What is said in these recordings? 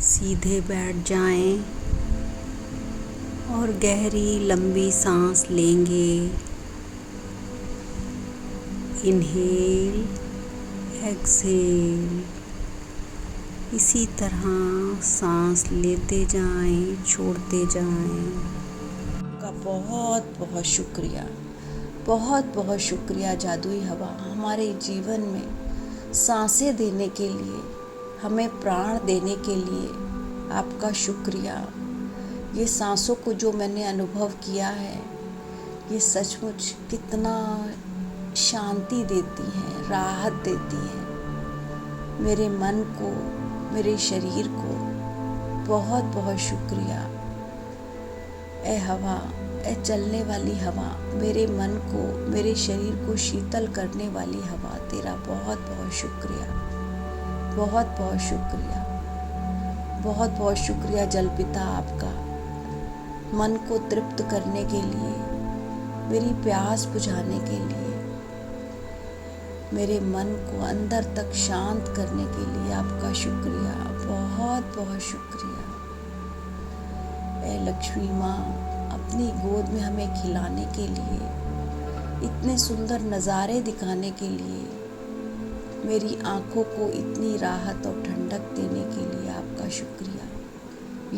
सीधे बैठ जाएं और गहरी लंबी सांस लेंगे। Inhale, exhale. इसी तरह सांस लेते जाएं, छोड़ते जाएं। का बहुत बहुत शुक्रिया, बहुत बहुत शुक्रिया जादुई हवा, हमारे जीवन में सांसें देने के लिए, हमें प्राण देने के लिए आपका शुक्रिया। ये सांसों को जो मैंने अनुभव किया है, ये सचमुच कितना शांति देती हैं, राहत देती हैं मेरे मन को, मेरे शरीर को। बहुत बहुत शुक्रिया ए हवा, ए चलने वाली हवा, मेरे मन को, मेरे शरीर को शीतल करने वाली हवा, तेरा बहुत बहुत शुक्रिया, बहुत बहुत शुक्रिया, बहुत बहुत शुक्रिया जल पिता आपका, मन को तृप्त करने के लिए, मेरी प्यास बुझाने के लिए, मेरे मन को अंदर तक शांत करने के लिए आपका शुक्रिया, बहुत बहुत शुक्रिया। ए लक्ष्मी माँ, अपनी गोद में हमें खिलाने के लिए, इतने सुंदर नज़ारे दिखाने के लिए, मेरी आँखों को इतनी राहत और ठंडक देने के लिए आपका शुक्रिया।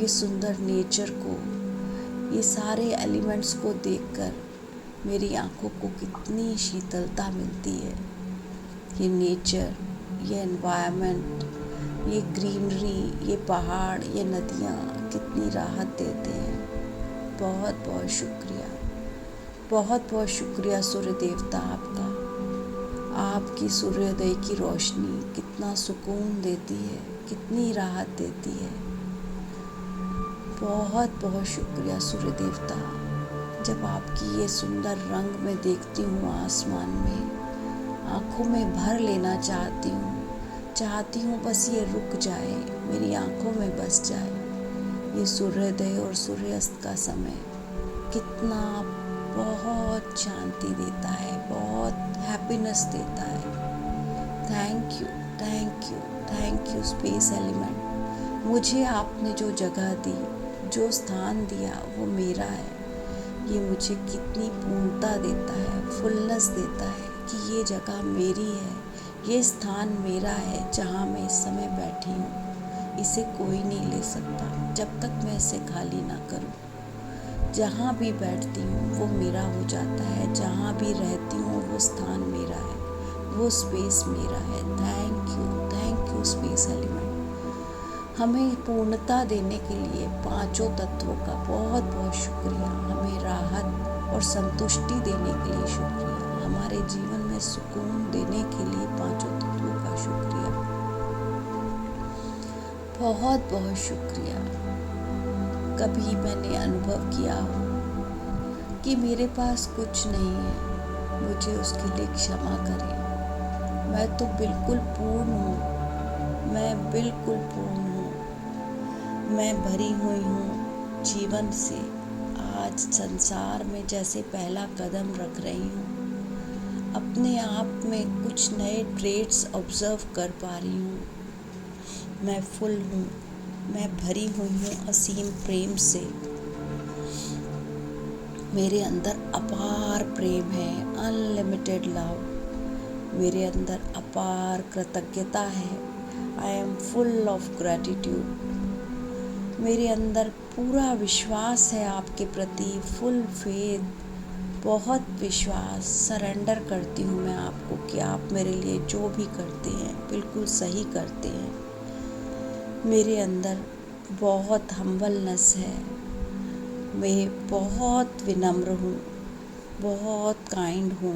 ये सुंदर नेचर को, ये सारे एलिमेंट्स को देखकर मेरी आँखों को कितनी शीतलता मिलती है। ये नेचर, ये एनवायरनमेंट, ये ग्रीनरी, ये पहाड़, ये नदियाँ कितनी राहत देते हैं। बहुत बहुत शुक्रिया, बहुत बहुत शुक्रिया सूर्य देवता आपका। आपकी सूर्योदय की रोशनी कितना सुकून देती है, कितनी राहत देती है। बहुत बहुत शुक्रिया सूर्य देवता। जब आपकी ये सुंदर रंग मैं देखती हूँ आसमान में, आँखों में भर लेना चाहती हूँ बस ये रुक जाए, मेरी आँखों में बस जाए। ये सूर्योदय और सूर्यास्त का समय कितना बहुत शांति देता है, बहुत हैप्पीनेस देता है। Thank you, thank you, thank you space element. मुझे आपने जो जगह दी, जो स्थान दिया, वो मेरा है। ये मुझे कितनी पूर्णता देता है, फुलनेस देता है कि ये जगह मेरी है, ये स्थान मेरा है जहाँ मैं इस समय बैठी हूँ। इसे कोई नहीं ले सकता जब तक मैं इसे खाली ना करूँ। जहाँ भी बैठती हूँ वो मेरा हो जाता है, जहाँ भी रहती हूँ वो स्थान मेरा है, वो स्पेस मेरा है। Thank you space element. हमें पूर्णता देने के लिए पांचों तत्वों का बहुत बहुत शुक्रिया। हमें राहत और संतुष्टि देने के लिए शुक्रिया। हमारे जीवन में सुकून देने के लिए पांचों तत्वों का शुक्रिया। बहुत बहुत शुक्रिया। कभी मैंने अनुभव किया हो कि मेरे पास कुछ नहीं है, मुझे उसके लिए क्षमा करें। मैं तो बिल्कुल पूर्ण हूँ, मैं बिल्कुल पूर्ण हूँ। मैं भरी हुई हूँ जीवन से। आज संसार में जैसे पहला कदम रख रही हूँ, अपने आप में कुछ नए ट्रेड्स ऑब्जर्व कर पा रही हूँ। मैं फुल हूँ, मैं भरी हुई हूँ असीम प्रेम से। मेरे अंदर अपार प्रेम है, अनलिमिटेड लव। मेरे अंदर अपार कृतज्ञता है। I am full of gratitude. मेरे अंदर पूरा विश्वास है आपके प्रति, फुल फेथ, बहुत विश्वास। सरेंडर करती हूँ मैं आपको कि आप मेरे लिए जो भी करते हैं बिल्कुल सही करते हैं। मेरे अंदर बहुत हम्बलनेस है, मैं बहुत विनम्र हूँ, बहुत काइंड हूँ।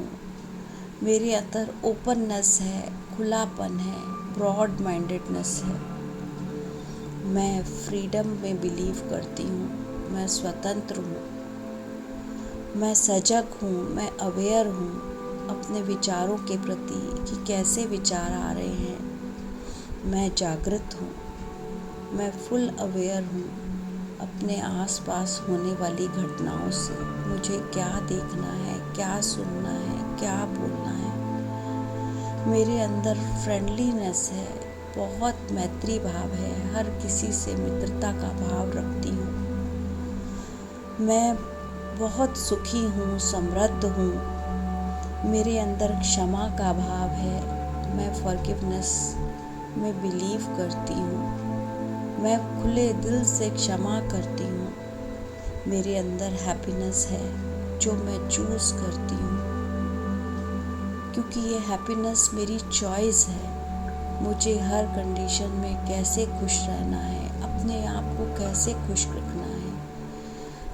मेरे अंदर ओपननेस है, खुलापन है, ब्रॉड माइंडेडनेस है। मैं फ्रीडम में बिलीव करती हूँ, मैं स्वतंत्र हूँ, मैं सजग हूँ, मैं अवेयर हूँ अपने विचारों के प्रति कि कैसे विचार आ रहे हैं। मैं जागृत हूँ, मैं फुल अवेयर हूँ अपने आसपास होने वाली घटनाओं से। मुझे क्या देखना है, क्या सुनना है, क्या बोलना है। मेरे अंदर फ्रेंडलीनेस है, बहुत मैत्री भाव है, हर किसी से मित्रता का भाव रखती हूँ। मैं बहुत सुखी हूँ, समृद्ध हूँ। मेरे अंदर क्षमा का भाव है। मैं फॉरगिवनेस में बिलीव करती हूँ। मैं खुले दिल से क्षमा करती हूँ। मेरे अंदर हैप्पीनेस है जो मैं चूज़ करती हूँ, क्योंकि ये हैप्पीनेस मेरी चॉइस है। मुझे हर कंडीशन में कैसे खुश रहना है, अपने आप को कैसे खुश रखना है।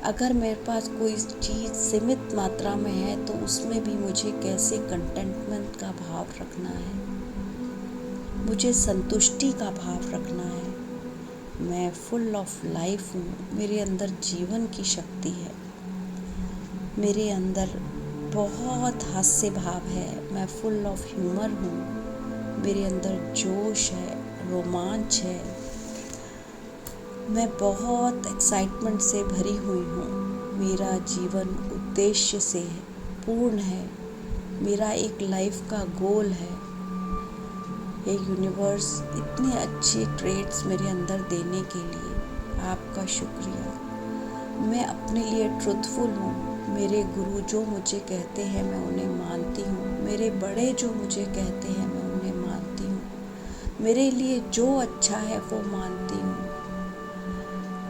अगर मेरे पास कोई चीज़ सीमित मात्रा में है तो उसमें भी मुझे कैसे कंटेंटमेंट का भाव रखना है, मुझे संतुष्टि का भाव रखना है। मैं फुल ऑफ लाइफ हूँ। मेरे अंदर जीवन की शक्ति है। मेरे अंदर बहुत हास्य भाव है। मैं फुल ऑफ ह्यूमर हूँ। मेरे अंदर जोश है, रोमांच है। मैं बहुत एक्साइटमेंट से भरी हुई हूँ। मेरा जीवन उद्देश्य से पूर्ण है। मेरा एक लाइफ का गोल है। ये यूनिवर्स इतने अच्छे ट्रेड्स मेरे अंदर देने के लिए आपका शुक्रिया। मैं अपने लिए ट्रुथफुल हूँ। मेरे गुरु जो मुझे कहते हैं मैं उन्हें मानती हूँ। मेरे बड़े जो मुझे कहते हैं मैं उन्हें मानती हूँ। मेरे लिए जो अच्छा है वो मानती हूँ।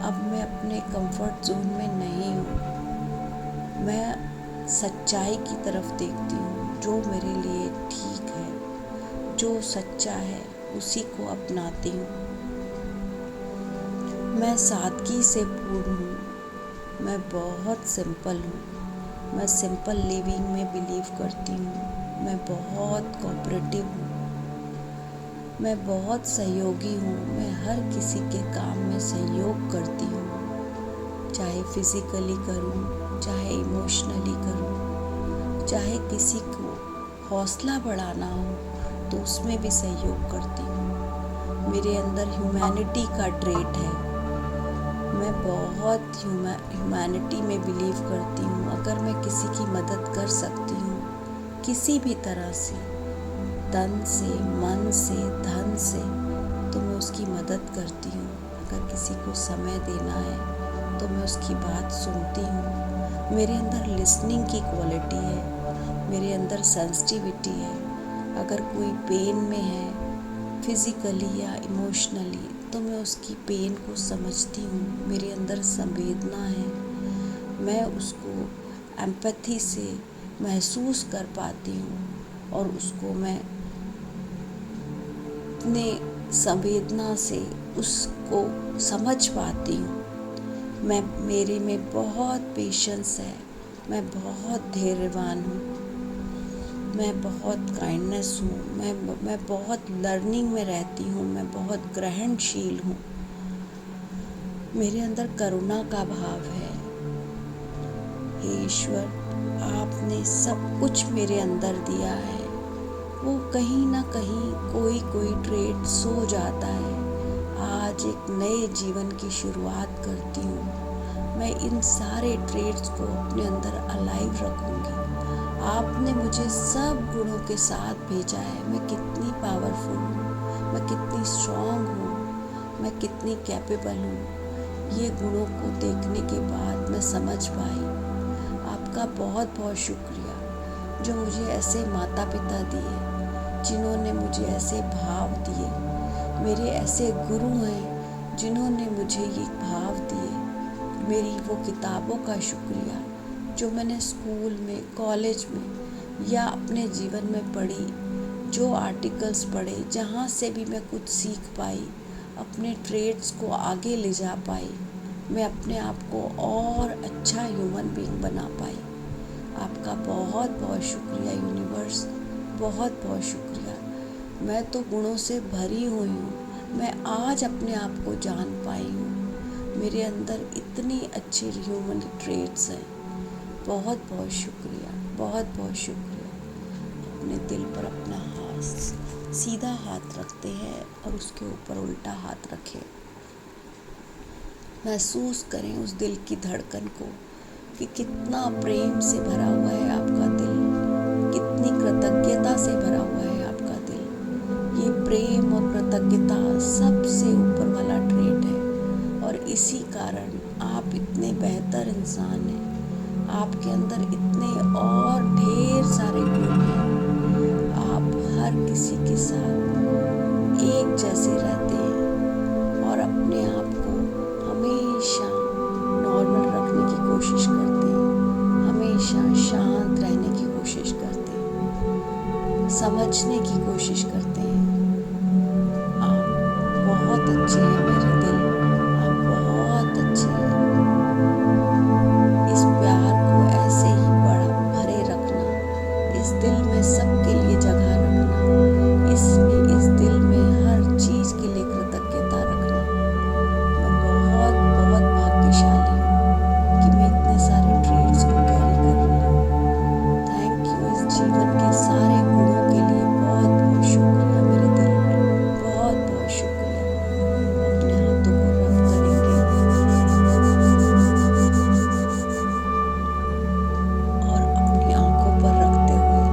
अब मैं अपने कंफर्ट जोन में नहीं हूँ। मैं सच्चाई की तरफ देखती हूँ। जो मेरे लिए ठीक है, जो सच्चा है उसी को अपनाती हूँ। मैं सादगी से पूर्ण हूँ। मैं बहुत सिंपल हूँ। मैं सिंपल लिविंग में बिलीव करती हूँ। मैं बहुत कोऑपरेटिव हूँ। मैं बहुत सहयोगी हूँ। मैं हर किसी के काम में सहयोग करती हूँ, चाहे फिजिकली करूँ, चाहे इमोशनली करूँ, चाहे किसी को हौसला बढ़ाना हो तो उसमें भी सहयोग करती हूँ। मेरे अंदर ह्यूमैनिटी का ट्रेट है। मैं बहुत ह्यूमैनिटी में बिलीव करती हूँ। अगर मैं किसी की मदद कर सकती हूँ किसी भी तरह से, तन से, मन से, धन से, तो मैं उसकी मदद करती हूँ। अगर किसी को समय देना है तो मैं उसकी बात सुनती हूँ। मेरे अंदर लिसनिंग की क्वालिटी है। मेरे अंदर सेंसिटिविटी है। अगर कोई पेन में है फिज़िकली या इमोशनली तो मैं उसकी पेन को समझती हूँ। मेरे अंदर संवेदना है। मैं उसको एम्पैथी से महसूस कर पाती हूँ और उसको मैं अपने संवेदना से उसको समझ पाती हूँ। मेरे में बहुत पेशेंस है। मैं बहुत धैर्यवान हूँ। मैं बहुत काइंडनेस हूँ। मैं बहुत लर्निंग में रहती हूँ। मैं बहुत ग्रहणशील हूँ। मेरे अंदर करुणा का भाव है। हे ईश्वर, आपने सब कुछ मेरे अंदर दिया है। वो कहीं ना कहीं कोई ट्रेड सो जाता है। आज एक नए जीवन की शुरुआत करती हूँ। मैं इन सारे ट्रेड्स को अपने अंदर अलाइव रखूँगी। आपने मुझे सब गुणों के साथ भेजा है। मैं कितनी पावरफुल हूँ, मैं कितनी स्ट्रॉन्ग हूँ, मैं कितनी कैपेबल हूँ। ये गुणों को देखने के बाद मैं समझ पाई। आपका बहुत बहुत शुक्रिया जो मुझे ऐसे माता पिता दिए, जिन्होंने मुझे ऐसे भाव दिए। मेरे ऐसे गुरु हैं जिन्होंने मुझे ये भाव दिए। मेरी वो किताबों का शुक्रिया जो मैंने स्कूल में, कॉलेज में या अपने जीवन में पढ़ी, जो आर्टिकल्स पढ़े, जहाँ से भी मैं कुछ सीख पाई, अपने ट्रेड्स को आगे ले जा पाई, मैं अपने आप को और अच्छा ह्यूमन बीइंग बना पाई। आपका बहुत बहुत शुक्रिया यूनिवर्स, बहुत बहुत शुक्रिया। मैं तो गुणों से भरी हुई हूँ। मैं आज अपने आप को जान पाई हूँ। मेरे अंदर इतनी अच्छी ह्यूमन ट्रेट्स हैं। बहुत बहुत शुक्रिया, बहुत बहुत शुक्रिया। अपने दिल पर अपना हाथ, सीधा हाथ रखते हैं और उसके ऊपर उल्टा हाथ रखें। महसूस करें उस दिल की धड़कन को कि कितना प्रेम से भरा हुआ है आपका दिल, कितनी कृतज्ञता से भरा हुआ है आपका दिल। ये प्रेम और कृतज्ञता सबसे ऊपर वाला ट्रेट है और इसी कारण आप इतने बेहतर इंसान हैं। आपके अंदर इतने और ढेर सारे गुण हैं। आप हर किसी के साथ एक जैसे रहते हैं और अपने आप को हमेशा नॉर्मल रखने की कोशिश करते हैं, हमेशा शांत रहने की कोशिश करते हैं, समझने की कोशिश करते हैं। आप बहुत अच्छे हैं मेरे दिल, आप बहुत अच्छे हैं। इस प्यार को ऐसे ही बड़ा भरे रखना, इस दिल में सबके लिए जगह रखना, इस दिल में हर चीज के लिए कृतज्ञता रखना। मैं बहुत बहुत भाग्यशाली हूँ कि मैं इतने सारे ट्रेड्स को कैरी कर रही हूँ। थैंक यू इस जीवन के सारे गुणों के लिए बहुत बहुत शुक्रिया मेरे दिल, बहुत बहुत शुक्रिया। अपने हाथों को रब करेंगे और अपनी आंखों पर रखते हुए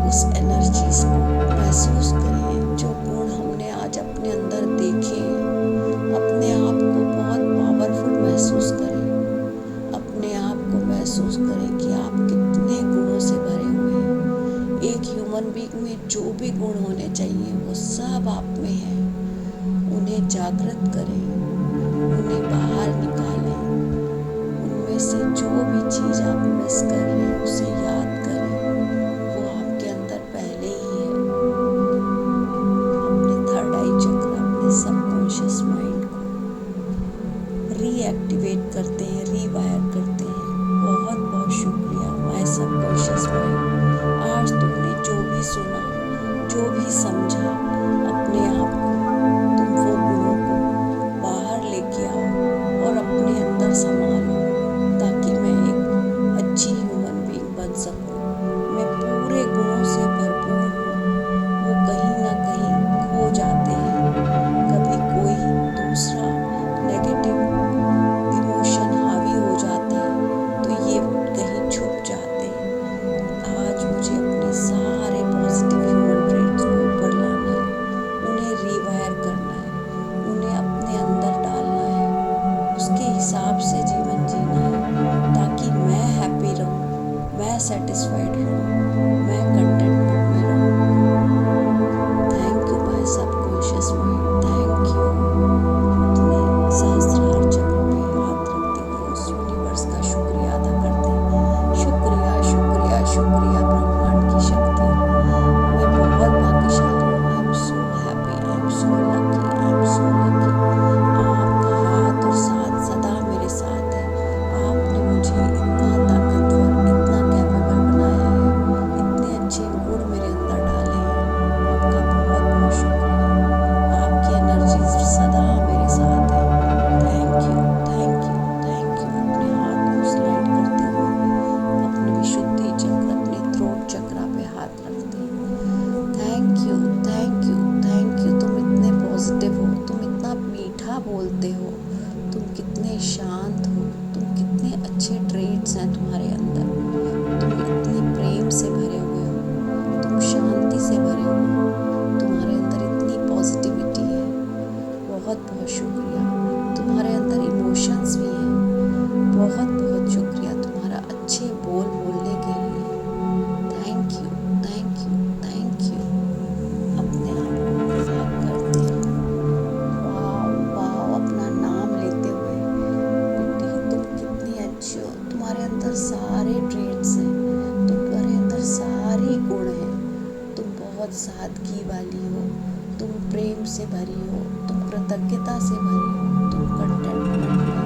उस एनर्जीज को महसूस करें जो गुण हमने आज अपने अंदर देखे। अपने आप को बहुत पावरफुल महसूस करें, अपने आप को महसूस करें कि आप कितने गुणों से भरे हुए हैं। एक ह्यूमन बीइंग में जो भी गुण होने चाहिए वो सब आप में है। उन्हें जागृत करें, उन्हें बाहर निकालें। उनमें से जो भी चीज़ आप मिस कर रहे हैं उसे याद करें, वो आपके अंदर पहले ही है। अपने थर्ड आई चक्र, अपने सबकॉन्शियस माइंड को रीएक्टिवेट करते हैं, रीवायर करते हैं। बहुत बहुत शुक्रिया माय सबकॉन्शियस माइंड। आज तुमने जो भी सुना, जो भी समझा, अपने आप को तुम वो गुणों को बाहर लेके आओ और अपने अंदर संभालो ताकि मैं एक अच्छी ह्यूमन बीइंग बन सकूं। मैं पूरे गुणों से भरपूर हूँ। वो कहीं ना कहीं खो जाते हैं। कभी कोई दूसरा नेगेटिव इमोशन हावी हो जाता है तो ये कहीं छुप जाते हैं। आज मुझे अपने सारे पॉजिटिव ह्यूमन ट्रेट्स को ऊपर लाना है, उन्हें रीवायर करना है, उन्हें अपने अंदर डालना है, उसके हिसाब से जीवन जीना है ताकि मैं हैप्पी रहूं, मैं सेटिस्फाइड रहूं, मैं कंटेंटमेंट में रहूं। Thank you my subconscious mind, thank you. अपने सहस्त्रार चक्र पे हाथ रखते हुए उस यूनिवर्स का शुक्रिया अदा करते हैं। शुक्रिया शुक्रिया शुक्रिया ब्रह्मांड की शक्ति। मैं बहुत भाग्यशाली हूँ। I am so happy, I am so lucky, I am so lucky. आपका हाथ और साथ सदा मेरे साथ है। आपने मुझे इतना ताकतवर, इतना कैपेबल बनाया है, इतने अच्छे गुण मेरे अंदर डाले हैं। आपका बहुत बहुत शुक्रिया। आपकी एनर्जी सदा मेरे साथ है। Thank you thank you thank you. अपने हाथ को स्लाइड करते हुए अपने विशुद्धि चक्र, अपने थ्रोट चक्रा पे हाथ रखते हैं। Thank you thank you thank you. तुम इतने पॉजिटिव हो, तुम इतना मीठा बोलते हो, तुम कितने शांत हो, तुम कितने अच्छे ट्रेट्स हैं तुम्हारे अंदर। तुम इतने प्रेम से भरे हुए हो, तुम शांति से भरे हुए हो, तुम्हारे अंदर इतनी पॉजिटिविटी है। बहुत बहुत शुक्रिया। तुम्हारे अंदर इमोशंस भी हैं। बहुत बहुत शुक्रिया तुम्हारा अच्छे बोल बोलने के लिए। Thank you thank you thank you. अपने आप को याद करते हैं। वाओ वाओ, अपना नाम लेते हुए बेटी तुम कितनी अच्छी हो। तुम्हारे अंदर सारे ट्रेट्स हैं, तुम्हारे अंदर सारे गुण हैं। तुम बहुत सादगी वाली हो, तुम प्रेम से भरी हो, तुम कृतज्ञता से भरी हो, तुम कंटेंटमेंट में